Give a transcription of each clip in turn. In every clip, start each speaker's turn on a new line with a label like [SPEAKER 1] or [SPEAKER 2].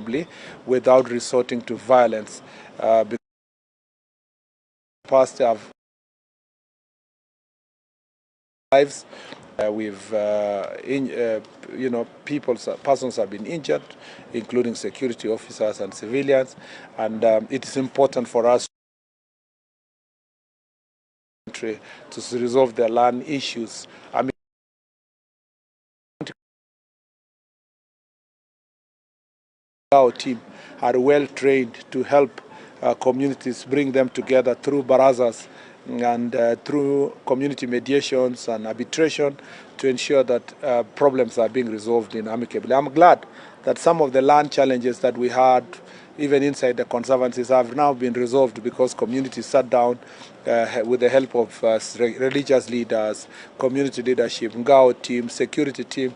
[SPEAKER 1] responsibly without resorting to violence. Because past have lives, persons have been injured, including security officers and civilians, and it is important for us to resolve their land issues. I mean, our team are well trained to help communities, bring them together through barazas and through community mediations and arbitration to ensure that problems are being resolved in amicably. I'm glad that some of the land challenges that we had even inside the conservancies have now been resolved because communities sat down with the help of religious leaders, community leadership, Ngao team, security team,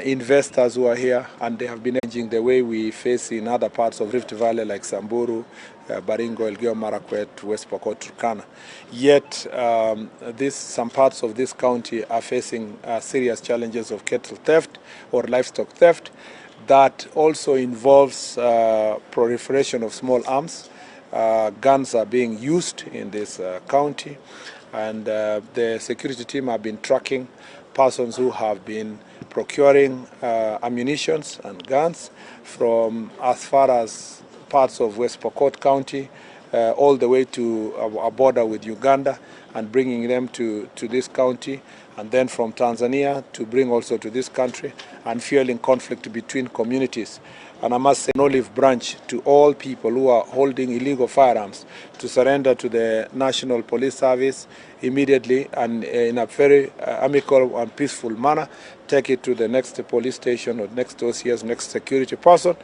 [SPEAKER 1] investors who are here, and they have been changing the way we face in other parts of Rift Valley like Samburu, Baringo, Elgeyo Marakwet, West Pokot, Turkana. Yet, some parts of this county are facing serious challenges of cattle theft or livestock theft. That also involves proliferation of small arms. Guns are being used in this county, and the security team have been tracking persons who have been procuring ammunitions and guns from as far as parts of West Pokot County all the way to a border with Uganda and bringing them to this county, and then from Tanzania to bring also to this country and fueling conflict between communities. And I must say an olive branch to all people who are holding illegal firearms to surrender to the National Police Service immediately and in a very amicable and peaceful manner. Take it to the next police station or next OCS, next security person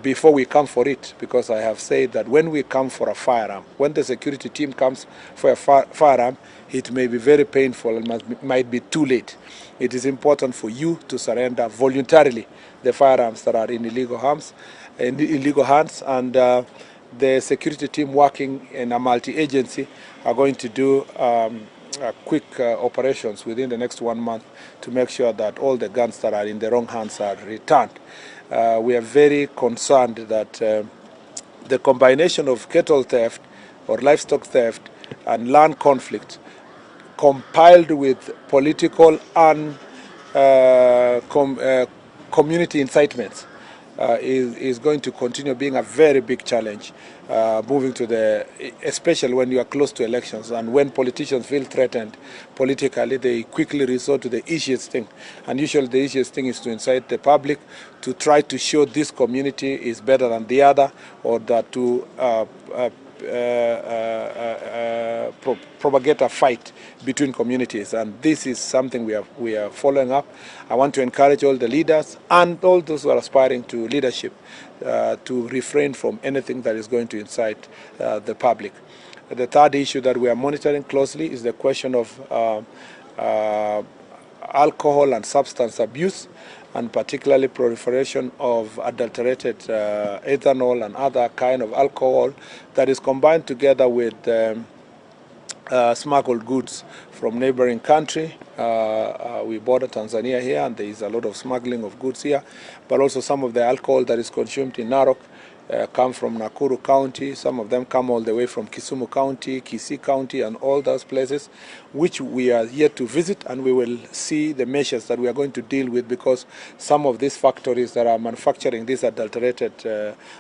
[SPEAKER 1] before we come for it, because I have said that when we come for a firearm, when the security team comes for a firearm, it may be very painful and might be too late. It is important for you to surrender voluntarily the firearms that are in illegal hands, and the security team working in a multi-agency are going to do quick operations within the next 1 month to make sure that all the guns that are in the wrong hands are returned. We are very concerned that the combination of cattle theft or livestock theft and land conflict compiled with political and community incitements is going to continue being a very big challenge moving to especially when you are close to elections, and when politicians feel threatened politically, they quickly resort to the easiest thing, and usually the easiest thing is to incite the public to try to show this community is better than the other, or that to propagate a fight between communities. And this is something we are following up. I want to encourage all the leaders and all those who are aspiring to leadership to refrain from anything that is going to incite the public. The third issue that we are monitoring closely is the question of alcohol and substance abuse, and particularly proliferation of adulterated ethanol and other kind of alcohol that is combined together with smuggled goods from neighboring country. We border Tanzania here, and there is a lot of smuggling of goods here, but also some of the alcohol that is consumed in Narok come from Nakuru County. Some of them come all the way from Kisumu County, Kisii County, and all those places, which we are yet to visit, and we will see the measures that we are going to deal with, because some of these factories that are manufacturing this adulterated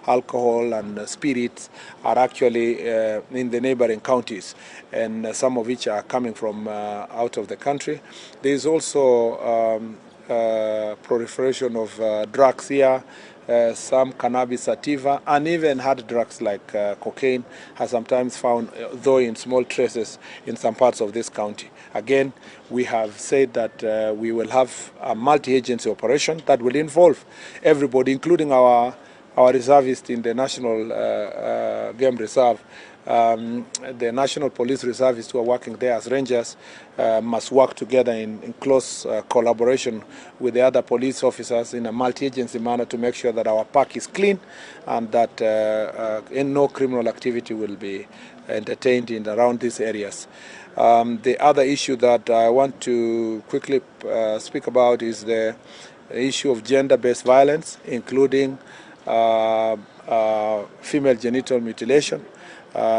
[SPEAKER 1] alcohol and spirits are actually in the neighboring counties, and some of which are coming from out of the country. There is also proliferation of drugs here. Some cannabis sativa, and even hard drugs like cocaine are sometimes found, though in small traces, in some parts of this county. Again, we have said that we will have a multi-agency operation that will involve everybody, including our reservists in the National Game Reserve. The National Police Reservists who are working there as rangers must work together in close collaboration with the other police officers in a multi-agency manner to make sure that our park is clean and that no criminal activity will be entertained in around these areas. The other issue that I want to quickly speak about is the issue of gender-based violence, including female genital mutilation,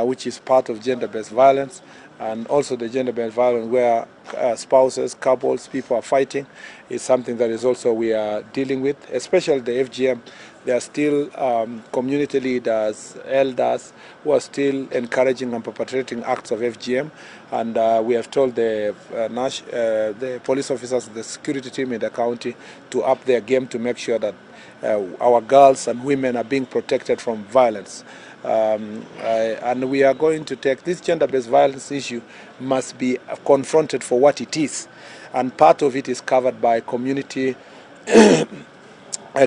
[SPEAKER 1] which is part of gender-based violence, and also the gender-based violence where spouses, couples, people are fighting is something that is also we are dealing with, especially the FGM. There are still community leaders, elders who are still encouraging and perpetrating acts of FGM, and we have told the police officers, the security team in the county to up their game to make sure that our girls and women are being protected from violence. And we are going to take this gender-based violence issue must be confronted for what it is, and part of it is covered by community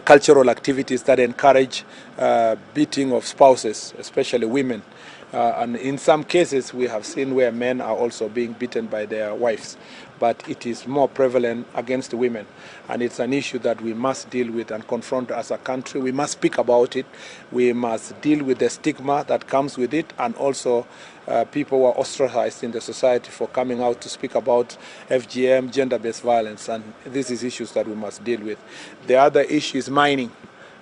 [SPEAKER 1] cultural activities that encourage beating of spouses, especially women. And in some cases, we have seen where men are also being beaten by their wives. But it is more prevalent against women. And it's an issue that we must deal with and confront as a country. We must speak about it. We must deal with the stigma that comes with it, and also people who are ostracized in the society for coming out to speak about FGM, gender-based violence. And this is issues that we must deal with. The other issue is mining.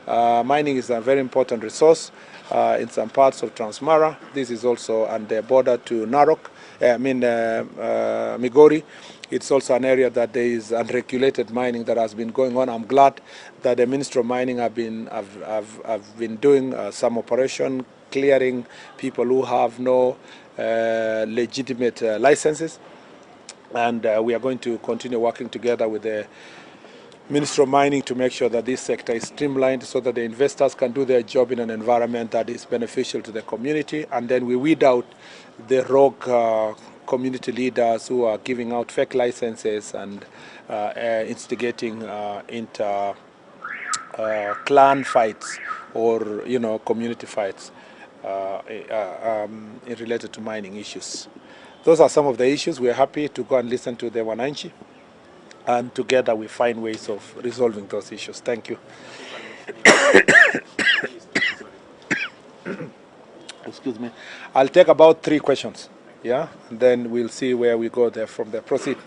[SPEAKER 1] Mining is a very important resource in some parts of Transmara. This is also on the border to Narok, Migori. It's also an area that there is unregulated mining that has been going on. I'm glad that the Ministry of Mining have been doing some operation clearing people who have no legitimate licenses, and we are going to continue working together with the Ministry of Mining to make sure that this sector is streamlined so that the investors can do their job in an environment that is beneficial to the community, and then we weed out the rogue community leaders who are giving out fake licenses and instigating into clan fights or community fights related to mining issues. Those are some of the issues. We are happy to go and listen to the Wananchi, and together we find ways of resolving those issues. Thank you. Excuse me. I'll take about 3 questions, yeah, and then we'll see where we go there from there. Proceed.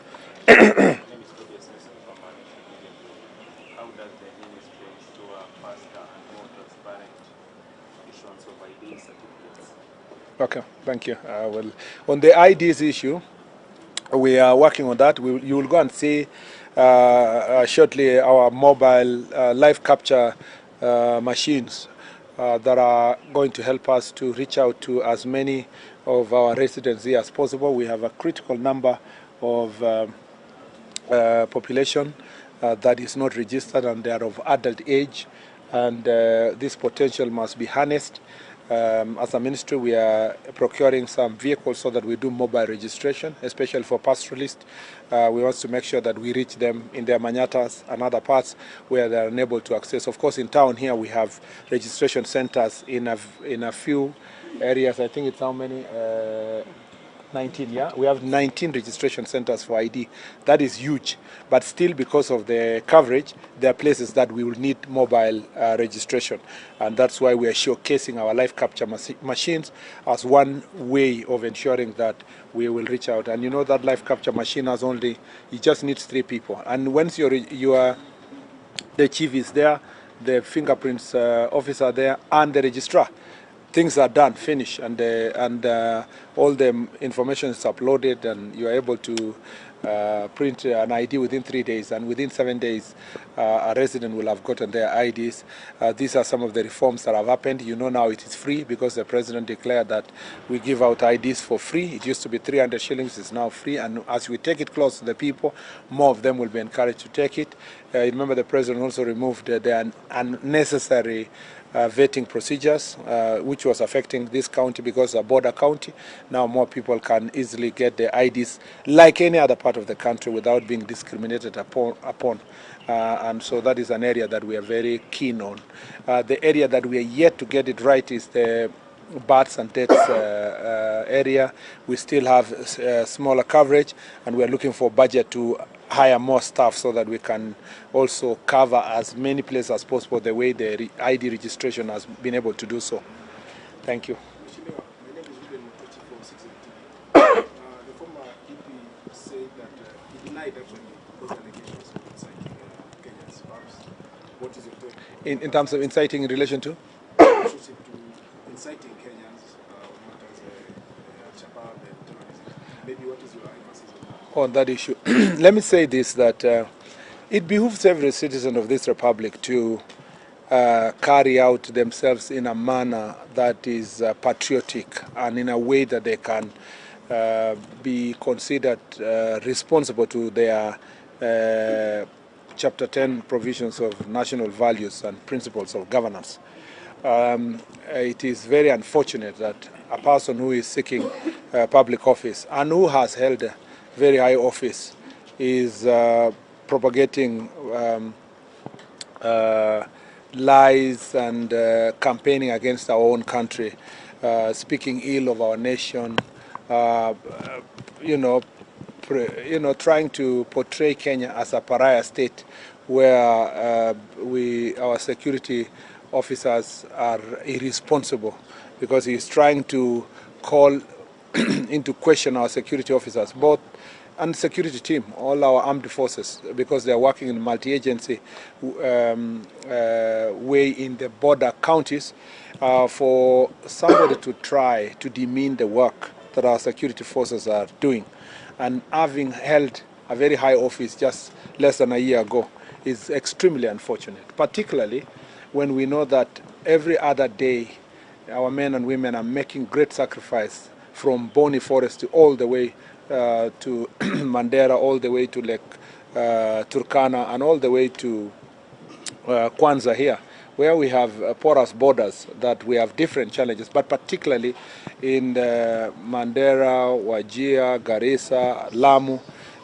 [SPEAKER 1] Okay, thank you. Well, on the IDs issue, we are working on that. You will go and see shortly our mobile live capture machines that are going to help us to reach out to as many of our residents here as possible. We have a critical number of population that is not registered, and they are of adult age, and this potential must be harnessed. As a ministry, we are procuring some vehicles so that we do mobile registration, especially for pastoralists. We want to make sure that we reach them in their manyatas and other parts where they are unable to access. Of course, in town here, we have registration centers in a few areas. I think it's how many? 19, yeah? We have 19 registration centers for ID. That is huge. But still, because of the coverage, there are places that we will need mobile registration. And that's why we are showcasing our live capture machines as one way of ensuring that we will reach out. And you know that live capture machine has only, it just needs 3 people. And once the chief is there, the fingerprints officer there, and the registrar, things are done, finished, and all the information is uploaded, and you are able to print an ID within 3 days, and within 7 days, a resident will have gotten their IDs. These are some of the reforms that have happened. You know, now it is free because the president declared that we give out IDs for free. It used to be 300 shillings, it's now free, and as we take it close to the people, more of them will be encouraged to take it. Remember, the president also removed the unnecessary vetting procedures, which was affecting this county because it's a border county. Now more people can easily get their IDs like any other part of the country without being discriminated upon. And so that is an area that we are very keen on. The area that we are yet to get it right is the births and deaths area. We still have smaller coverage, and we are looking for budget to hire more staff so that we can also cover as many places as possible the way the ID registration has been able to do so. Thank you.
[SPEAKER 2] My name is Ruben Mutoti from 680. The former EP said that he denied actually those allegations inside Kenya's pubs. What is your take?
[SPEAKER 1] In terms of inciting in relation to?
[SPEAKER 2] Relationship to inciting Kenyans on matters Al-Shabaab and terrorism. Maybe what is your emphasis
[SPEAKER 1] On that issue? Let me say this, that it behooves every citizen of this republic to carry out themselves in a manner that is patriotic and in a way that they can be considered responsible to their Chapter 10 provisions of national values and principles of governance. It is very unfortunate that a person who is seeking public office and who has held a very high office is propagating lies and campaigning against our own country, speaking ill of our nation, you know, trying to portray Kenya as a pariah state where our security officers are irresponsible, because he's trying to call into question our security officers, both and security team, all our armed forces, because they are working in multi-agency way in the border counties, for somebody to try to demean the work that our security forces are doing. And having held a very high office just less than a year ago is extremely unfortunate, particularly when we know that every other day our men and women are making great sacrifice from Boni Forest to all the way to Mandera, all the way to Lake Turkana, and all the way to Kwanza here, where we have porous borders, that we have different challenges, but particularly in Mandera, Wajir, Garissa, Lamu,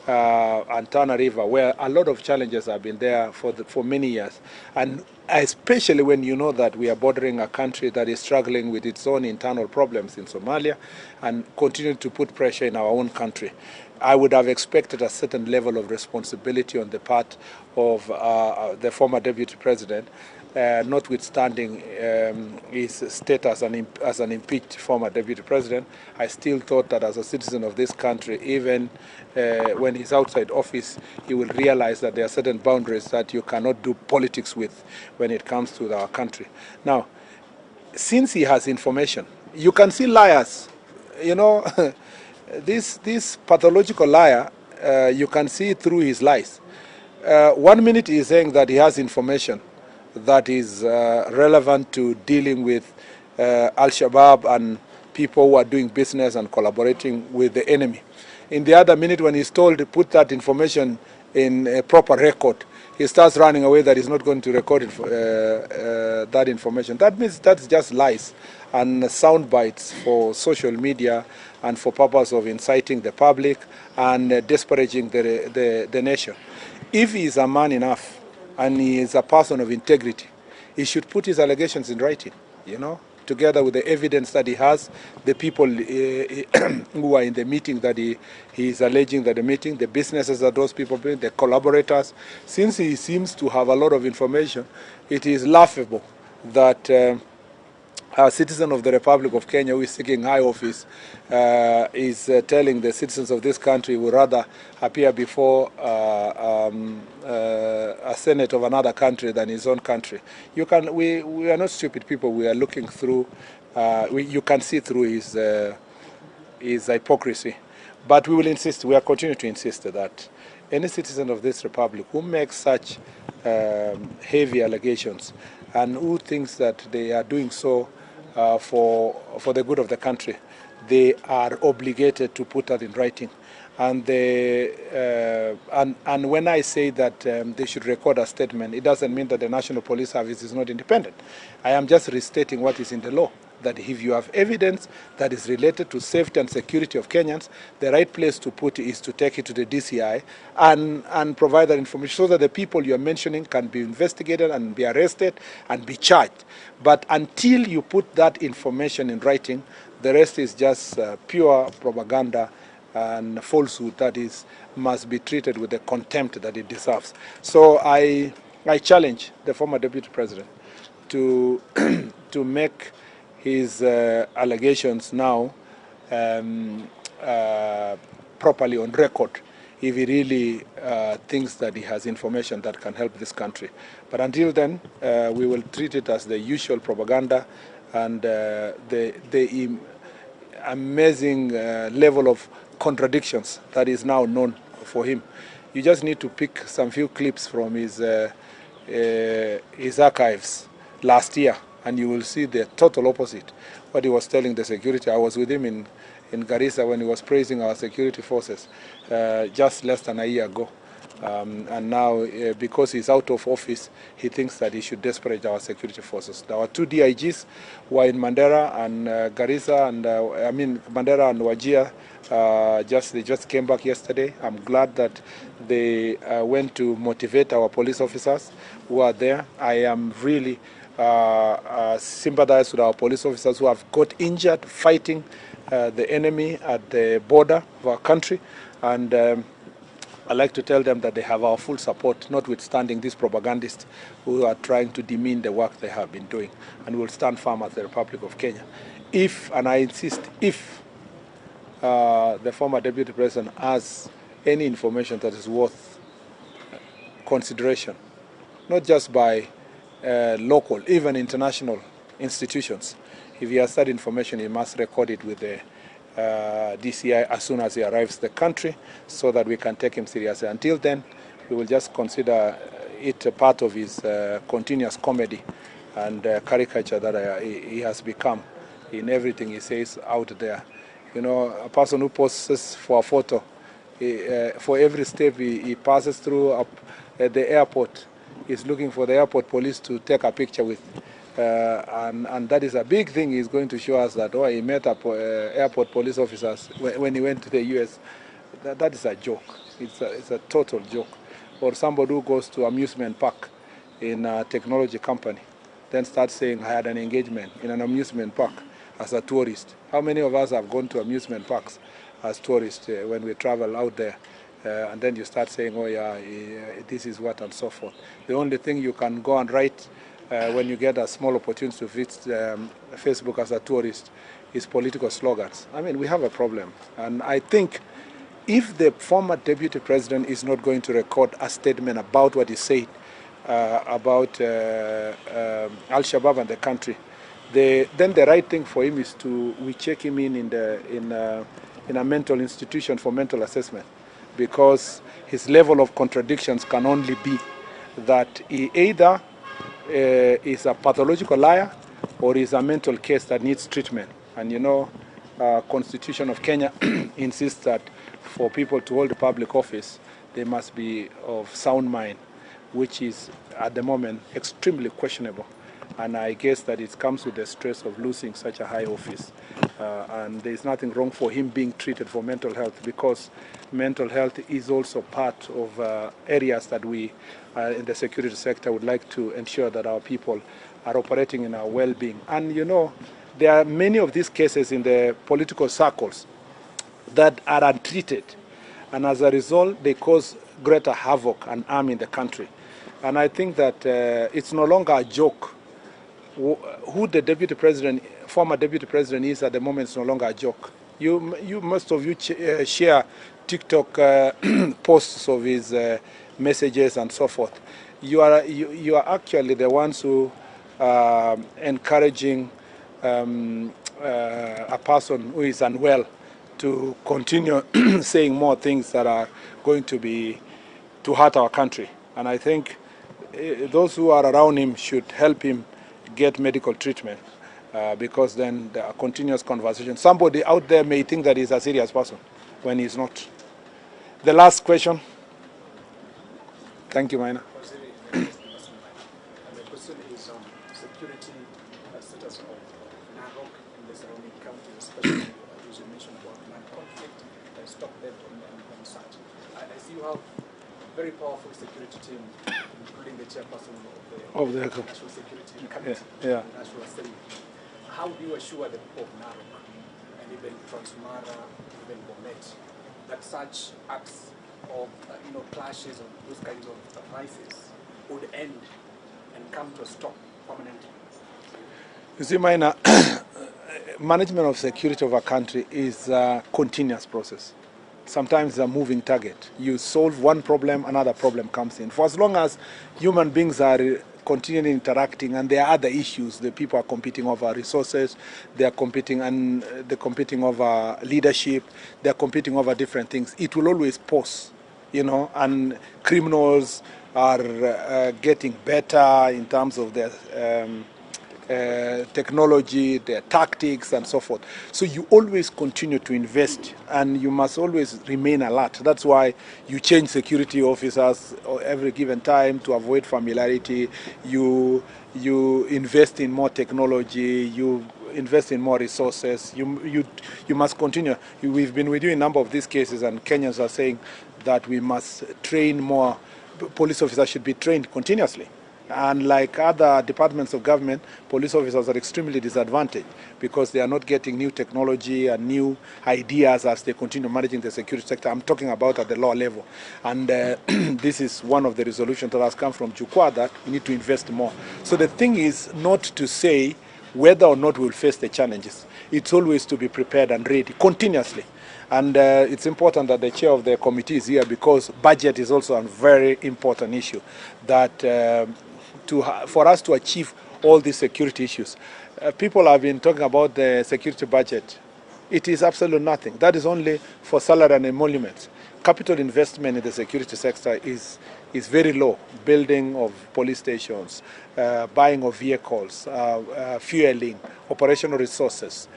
[SPEAKER 1] and Tana River, where a lot of challenges have been there for many years. And especially when you know that we are bordering a country that is struggling with its own internal problems in Somalia and continuing to put pressure in our own country. I would have expected a certain level of responsibility on the part of the former deputy president, notwithstanding his status as an impeached former deputy president. I still thought that as a citizen of this country, even when he's outside office, he will realize that there are certain boundaries that you cannot do politics with when it comes to our country. Now, since he has information, you can see liars, you know, this pathological liar, you can see through his lies. 1 minute he is saying that he has information that is relevant to dealing with Al-Shabaab and people who are doing business and collaborating with the enemy. In the other minute, when he's told to put that information in a proper record, he starts running away that he's not going to record that information. That means that's just lies and sound bites for social media and for purpose of inciting the public and disparaging the nation. If he is a man enough and he is a person of integrity, he should put his allegations in writing, you know, together with the evidence that he has, the people who are in the meeting that he is alleging that the meeting, the businesses that those people bring, the collaborators. Since he seems to have a lot of information, it is laughable that a citizen of the Republic of Kenya who is seeking high office is telling the citizens of this country would rather appear before a senate of another country than his own country. We are not stupid people. We are looking through. You can see through his hypocrisy. But we will insist. We are continuing to insist that any citizen of this republic who makes such heavy allegations and who thinks that they are doing so for the good of the country, they are obligated to put that in writing. And and when I say that they should record a statement, it doesn't mean that the National Police Service is not independent. I am just restating what is in the law, that if you have evidence that is related to safety and security of Kenyans, the right place to put it is to take it to the DCI and provide that information so that the people you are mentioning can be investigated and be arrested and be charged. But until you put that information in writing, the rest is just pure propaganda and falsehood that must be treated with the contempt that it deserves. So I challenge the former deputy president to to make his allegations now properly on record if he really thinks that he has information that can help this country. But until then, we will treat it as the usual propaganda and the amazing level of contradictions that is now known for him. You just need to pick some few clips from his archives last year, and you will see the total opposite. What he was telling the security, I was with him in Garissa when he was praising our security forces just less than a year ago. And now, because he's out of office, he thinks that he should disparage our security forces. There were 2 DIGs who are in Mandera and Garissa, and Mandera and Wajir. They just came back yesterday. I'm glad that they went to motivate our police officers who are there. I am really sympathize with our police officers who have got injured fighting the enemy at the border of our country, and I like to tell them that they have our full support, notwithstanding these propagandists who are trying to demean the work they have been doing, and will stand firm as the Republic of Kenya. If, and I insist, if the former Deputy President has any information that is worth consideration, not just by local, even international institutions, if he has that information, he must record it with the DCI as soon as he arrives the country, so that we can take him seriously. Until then, we will just consider it a part of his continuous comedy and caricature that he has become in everything he says out there. You know, a person who poses for a photo, for every step he passes through at the airport, is looking for the airport police to take a picture with. And that is a big thing. He's going to show us that, oh, he met airport police officers when he went to the US. That is a joke. It's a total joke. Or somebody who goes to amusement park in a technology company, then starts saying, I had an engagement in an amusement park as a tourist. How many of us have gone to amusement parks as tourists when we travel out there? And then you start saying, oh yeah, this is what, and so forth. The only thing you can go and write when you get a small opportunity to visit Facebook as a tourist is political slogans. I mean, we have a problem. And I think if the former Deputy President is not going to record a statement about what he said about Al-Shabaab and the country, then the right thing for him is we check him in a mental institution for mental assessment, because his level of contradictions can only be that he either is a pathological liar or is a mental case that needs treatment. And you know, Constitution of Kenya insists that for people to hold public office, they must be of sound mind, which is at the moment extremely questionable. And I guess that it comes with the stress of losing such a high office. And there's nothing wrong for him being treated for mental health, because mental health is also part of areas that we in the security sector would like to ensure that our people are operating in our well-being. And you know, there are many of these cases in the political circles that are untreated. And as a result, they cause greater havoc and harm in the country. And I think that it's no longer a joke. Who the Deputy President, former Deputy President is at the moment is no longer a joke. Most of you share TikTok posts of his messages and so forth. You are actually the ones who are encouraging a person who is unwell to continue saying more things that are going to hurt our country. And I think those who are around him should help him get medical treatment, because then there are continuous conversations. Somebody out there may think that he's a serious person when he's not. The last question. Thank you, Maina.
[SPEAKER 2] The question is on security status of Narok and the surrounding counties, especially as you mentioned about land conflict, stop them and such. I see you have a very powerful security team, including the chairperson of the National Security Committee,
[SPEAKER 1] yeah.
[SPEAKER 2] National Assembly. How do you assure the people of Narok and even Transmara, even Bomet, that such acts of clashes or those kinds of crises would end and come to a stop permanently?
[SPEAKER 1] You see, Maina, management of security of a country is a continuous process. sometimes it's a moving target. You solve one problem, another problem comes in. For as long as human beings are continually interacting, and there are other issues, the people are competing over resources, they are competing, and they're competing over leadership, they're competing over different things. It will always pause, you know, and criminals are getting better in terms of their technology, their tactics, and so forth. So you always continue to invest, and you must always remain alert. That's why you change security officers every given time to avoid familiarity. You invest in more technology. You invest in more resources. You must continue. We've been with you in a number of these cases, and Kenyans are saying that we must train more. Police officers should be trained continuously. And like other departments of government, police officers are extremely disadvantaged because they are not getting new technology and new ideas as they continue managing the security sector. I'm talking about at the lower level. And this is one of the resolutions that has come from Jukwaa, that we need to invest more. So the thing is not to say whether or not we'll face the challenges. It's always to be prepared and ready continuously. And it's important that the chair of the committee is here, because budget is also a very important issue that for us to achieve all these security issues. People have been talking about the security budget. It is absolutely nothing. That is only for salary and emoluments. Capital investment in the security sector is very low. Building of police stations, buying of vehicles, fueling, operational resources,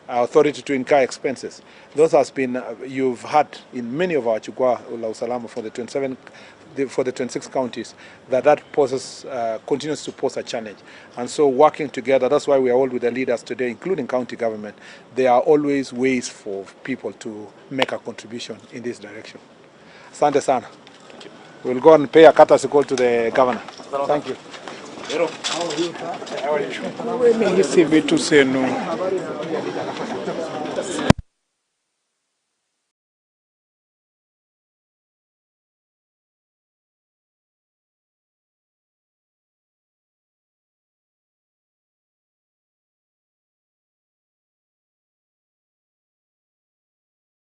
[SPEAKER 1] authority to incur expenses. Those has been, you've had in many of our Jukwaa, Usalama, for the 26 counties, that poses, continues to pose a challenge. And so working together, that's why we are all with the leaders today, including county government. There are always ways for people to make a contribution in this direction. Asante sana. We'll go and pay a courtesy call to the governor. Thank you.
[SPEAKER 2] How are you?